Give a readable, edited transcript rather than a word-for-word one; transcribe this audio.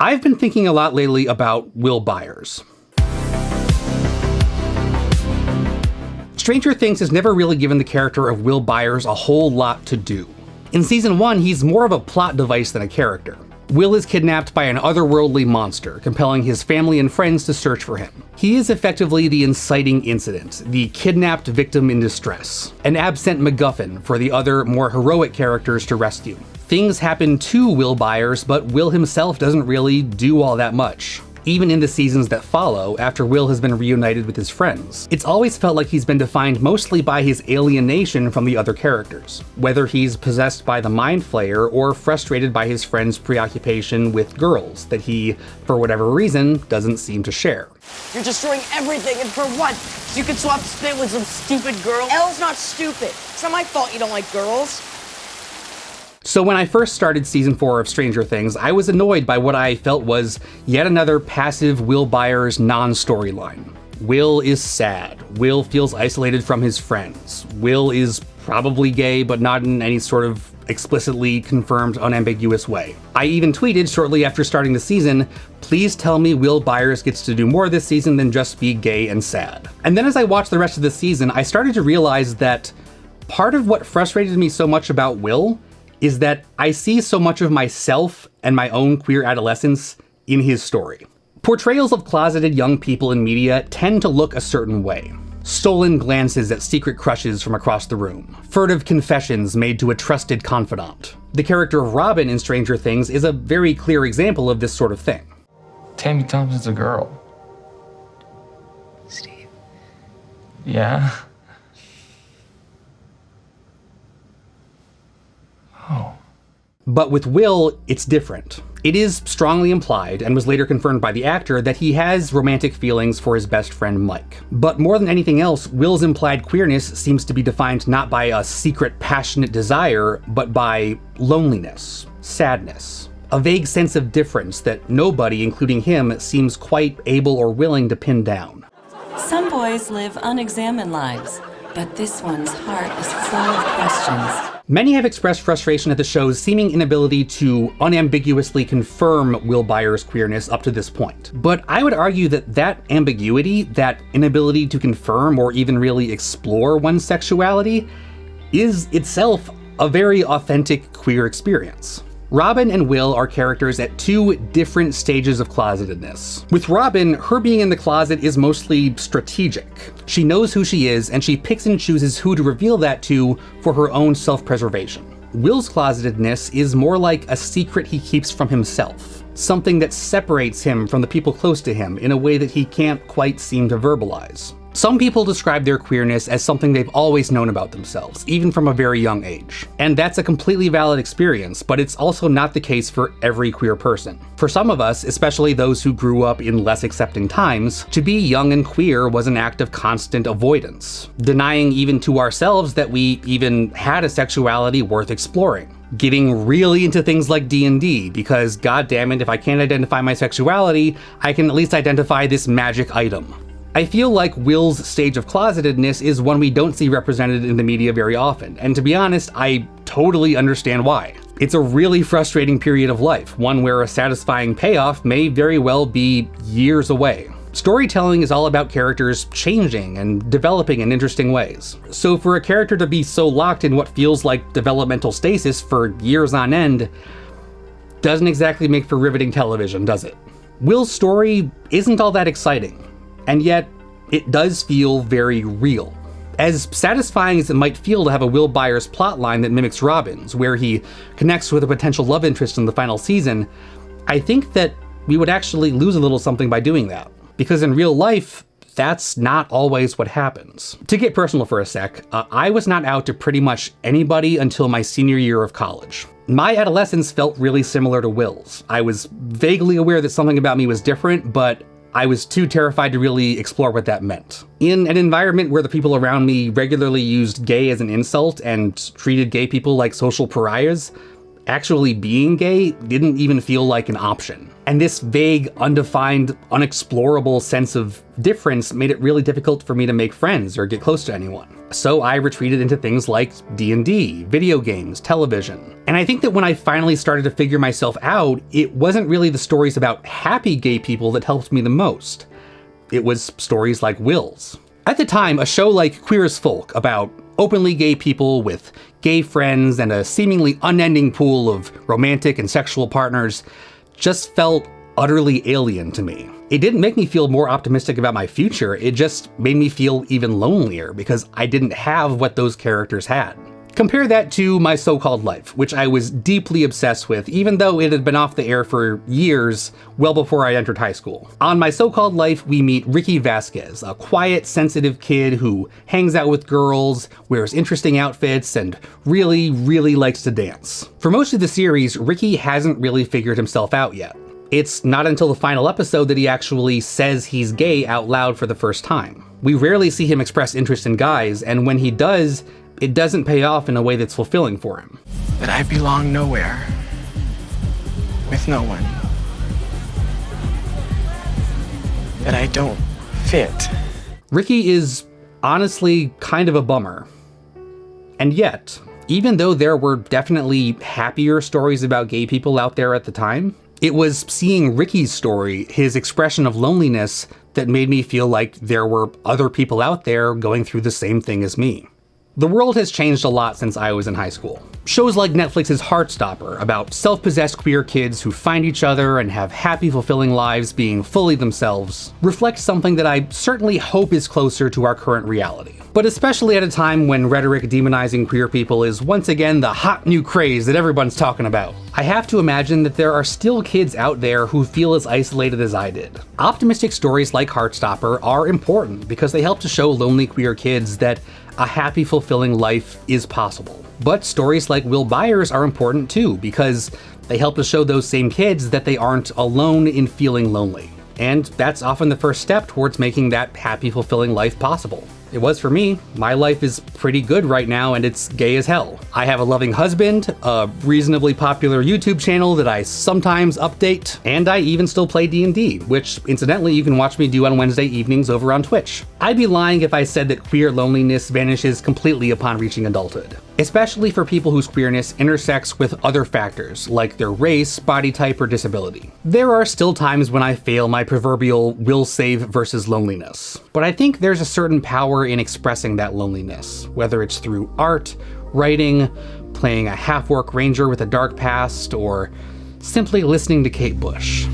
I've been thinking a lot lately about Will Byers. Stranger Things has never really given the character of Will Byers a whole lot to do. In season 1, he's more of a plot device than a character. Will is kidnapped by an otherworldly monster, compelling his family and friends to search for him. He is effectively the inciting incident, the kidnapped victim in distress, an absent MacGuffin for the other, more heroic characters to rescue. Things happen to Will Byers, but Will himself doesn't really do all that much. Even in the seasons that follow, after Will has been reunited with his friends, it's always felt like he's been defined mostly by his alienation from the other characters, whether he's possessed by the Mind Flayer or frustrated by his friends' preoccupation with girls that he, for whatever reason, doesn't seem to share. You're destroying everything, and for what? So you can swap spit with some stupid girl? Elle's not stupid. It's not my fault you don't like girls. So when I first started season 4 of Stranger Things, I was annoyed by what I felt was yet another passive Will Byers non-storyline. Will is sad. Will feels isolated from his friends. Will is probably gay, but not in any sort of explicitly confirmed, unambiguous way. I even tweeted shortly after starting the season, "Please tell me Will Byers gets to do more this season than just be gay and sad." And then as I watched the rest of the season, I started to realize that part of what frustrated me so much about Will is that I see so much of myself and my own queer adolescence in his story. Portrayals of closeted young people in media tend to look a certain way. Stolen glances at secret crushes from across the room. Furtive confessions made to a trusted confidant. The character of Robin in Stranger Things is a very clear example of this sort of thing. Tammy Thompson's a girl. Steve. Yeah? Oh. But with Will, it's different. It is strongly implied, and was later confirmed by the actor, that he has romantic feelings for his best friend Mike. But more than anything else, Will's implied queerness seems to be defined not by a secret, passionate desire, but by loneliness, sadness, a vague sense of difference that nobody, including him, seems quite able or willing to pin down. Some boys live unexamined lives, but this one's heart is full of questions. Many have expressed frustration at the show's seeming inability to unambiguously confirm Will Byers' queerness up to this point. But I would argue that that ambiguity, that inability to confirm or even really explore one's sexuality, is itself a very authentic queer experience. Robin and Will are characters at two different stages of closetedness. With Robin, her being in the closet is mostly strategic. She knows who she is, and she picks and chooses who to reveal that to for her own self-preservation. Will's closetedness is more like a secret he keeps from himself, something that separates him from the people close to him in a way that he can't quite seem to verbalize. Some people describe their queerness as something they've always known about themselves, even from a very young age. And that's a completely valid experience, but it's also not the case for every queer person. For some of us, especially those who grew up in less accepting times, to be young and queer was an act of constant avoidance, denying even to ourselves that we even had a sexuality worth exploring. Getting really into things like D&D, because goddammit, if I can't identify my sexuality, I can at least identify this magic item. I feel like Will's stage of closetedness is one we don't see represented in the media very often, and to be honest, I totally understand why. It's a really frustrating period of life, one where a satisfying payoff may very well be years away. Storytelling is all about characters changing and developing in interesting ways. So for a character to be so locked in what feels like developmental stasis for years on end, doesn't exactly make for riveting television, does it? Will's story isn't all that exciting. And yet, it does feel very real. As satisfying as it might feel to have a Will Byers plotline that mimics Robin's, where he connects with a potential love interest in the final season, I think that we would actually lose a little something by doing that. Because in real life, that's not always what happens. To get personal for a sec, I was not out to pretty much anybody until my senior year of college. My adolescence felt really similar to Will's. I was vaguely aware that something about me was different, but I was too terrified to really explore what that meant. In an environment where the people around me regularly used gay as an insult and treated gay people like social pariahs, actually being gay didn't even feel like an option. And this vague, undefined, unexplorable sense of difference made it really difficult for me to make friends or get close to anyone. So I retreated into things like D&D, video games, television. And I think that when I finally started to figure myself out, it wasn't really the stories about happy gay people that helped me the most. It was stories like Will's. At the time, a show like Queer as Folk, about openly gay people with gay friends and a seemingly unending pool of romantic and sexual partners, just felt utterly alien to me. It didn't make me feel more optimistic about my future, it just made me feel even lonelier because I didn't have what those characters had. Compare that to My So-Called Life, which I was deeply obsessed with, even though it had been off the air for years, well before I entered high school. On My So-Called Life, we meet Ricky Vasquez, a quiet, sensitive kid who hangs out with girls, wears interesting outfits, and really, really likes to dance. For most of the series, Ricky hasn't really figured himself out yet. It's not until the final episode that he actually says he's gay out loud for the first time. We rarely see him express interest in guys, and when he does, it doesn't pay off in a way that's fulfilling for him. That I belong nowhere, with no one. That I don't fit. Ricky is honestly kind of a bummer. And yet, even though there were definitely happier stories about gay people out there at the time, it was seeing Ricky's story, his expression of loneliness, that made me feel like there were other people out there going through the same thing as me. The world has changed a lot since I was in high school. Shows like Netflix's Heartstopper, about self-possessed queer kids who find each other and have happy, fulfilling lives being fully themselves, reflect something that I certainly hope is closer to our current reality. But especially at a time when rhetoric demonizing queer people is once again the hot new craze that everyone's talking about, I have to imagine that there are still kids out there who feel as isolated as I did. Optimistic stories like Heartstopper are important because they help to show lonely queer kids that a happy, fulfilling life is possible. But stories like Will Byers are important too, because they help to show those same kids that they aren't alone in feeling lonely. And that's often the first step towards making that happy, fulfilling life possible. It was for me. My life is pretty good right now, and it's gay as hell. I have a loving husband, a reasonably popular YouTube channel that I sometimes update, and I even still play D&D, which incidentally you can watch me do on Wednesday evenings over on Twitch. I'd be lying if I said that queer loneliness vanishes completely upon reaching adulthood, especially for people whose queerness intersects with other factors, like their race, body type, or disability. There are still times when I fail my proverbial will save versus loneliness, but I think there's a certain power in expressing that loneliness, whether it's through art, writing, playing a half-orc ranger with a dark past, or simply listening to Kate Bush.